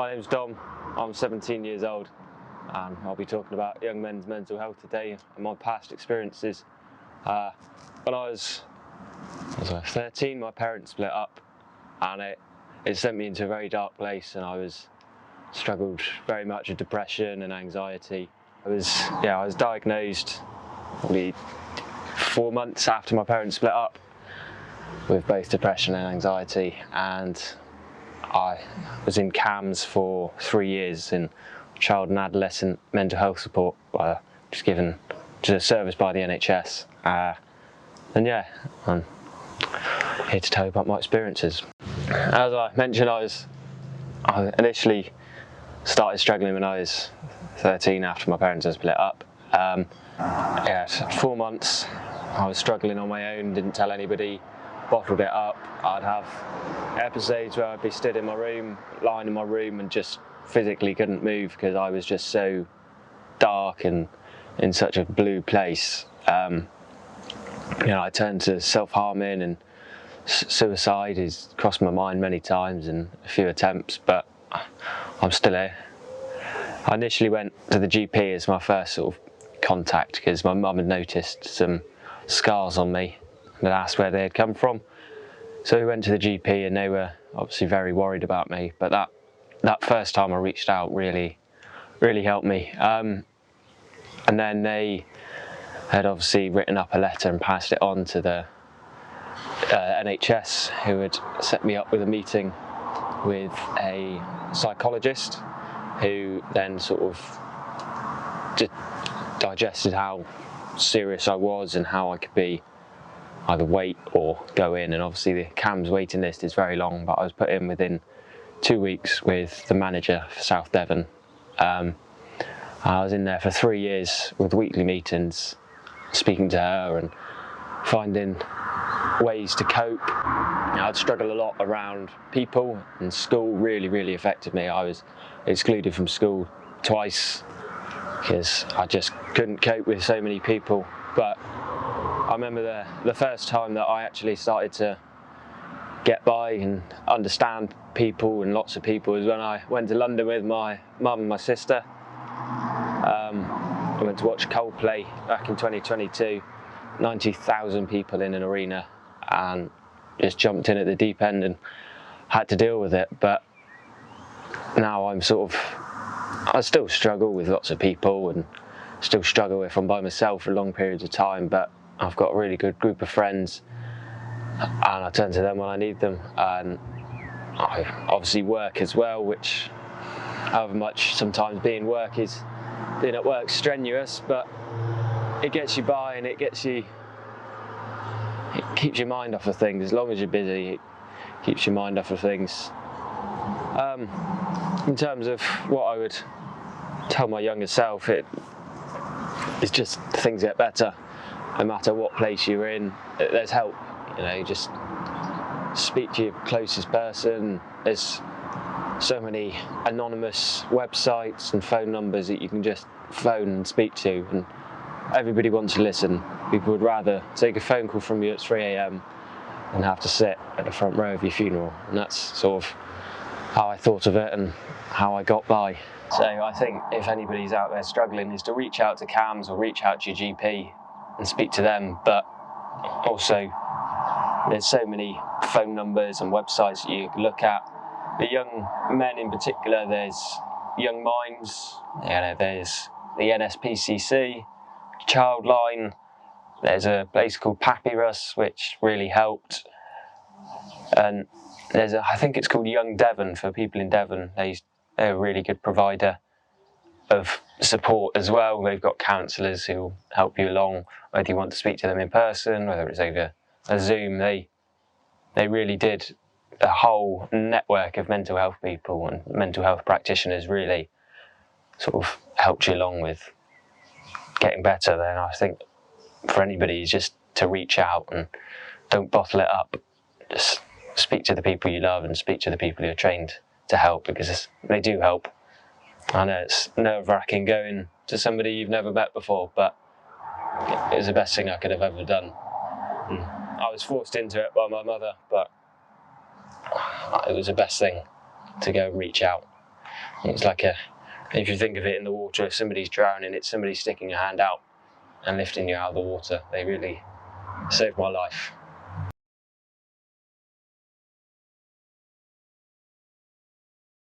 My name's Dom, I'm 17 years old and I'll be talking about young men's mental health today and my past experiences. When I was 13, my parents split up and it sent me into a very dark place, and I struggled very much with depression and anxiety. I was diagnosed probably 4 months after my parents split up with both depression and anxiety, and I was in CAMHS for 3 years in child and adolescent mental health support, just given to the service by the NHS. I'm here to tell you about my experiences. As I mentioned, I initially started struggling when I was 13 after my parents had split up. 4 months I was struggling on my own, didn't tell anybody, bottled it up. I'd have episodes where I'd be stood in my room, lying in my room, and just physically couldn't move because I was just so dark and in such a blue place. I turned to self-harming, and suicide has crossed my mind many times and a few attempts, but I'm still here. I initially went to the GP as my first sort of contact because my mum had noticed some scars on me and asked where they had come from. So we went to the GP and they were obviously very worried about me, but that first time I reached out really helped me. And then they had obviously written up a letter and passed it on to the NHS, who had set me up with a meeting with a psychologist who then sort of digested how serious I was and how I could be either wait or go in. And obviously the CAMHS waiting list is very long, but I was put in within 2 weeks with the manager for South Devon. I was in there for 3 years with weekly meetings, speaking to her and finding ways to cope. I'd struggle a lot around people, and school really affected me. I was excluded from school twice because I just couldn't cope with so many people. But I remember the first time that I actually started to get by and understand people and lots of people was when I went to London with my mum and my sister. I went to watch Coldplay back in 2022, 90,000 people in an arena, and just jumped in at the deep end and had to deal with it. But now I still struggle with lots of people and still struggle if I'm by myself for long periods of time, but I've got a really good group of friends and I turn to them when I need them. And I obviously work as well, which however much sometimes being at work strenuous, but it gets you by and it keeps your mind off of things. As long as you're busy, it keeps your mind off of things. In terms of what I would tell my younger self, it's just things get better. No matter what place you're in, there's help. Just speak to your closest person. There's so many anonymous websites and phone numbers that you can just phone and speak to, and everybody wants to listen. People would rather take a phone call from you at 3 a.m. than have to sit at the front row of your funeral. And that's sort of how I thought of it and how I got by. So I think if anybody's out there struggling, is to reach out to CAMHS or reach out to your GP and speak to them. But also, there's so many phone numbers and websites that you can look at. The young men in particular, there's Young Minds, there's the NSPCC, Childline, there's a place called Papyrus which really helped, and I think it's called Young Devon for people in Devon. They're a really good provider of support as well. They've got counsellors who will help you along, whether you want to speak to them in person, whether it's over a Zoom. They really did a whole network of mental health people and mental health practitioners really sort of helped you along with getting better. Then I think for anybody is just to reach out and don't bottle it up. Just speak to the people you love and speak to the people who are trained to help, because they do help. I know it's nerve-wracking going to somebody you've never met before, but it was the best thing I could have ever done. I was forced into it by my mother, but it was the best thing to go and reach out. It's like if you think of it in the water, if somebody's drowning, it's somebody sticking a hand out and lifting you out of the water. They really saved my life.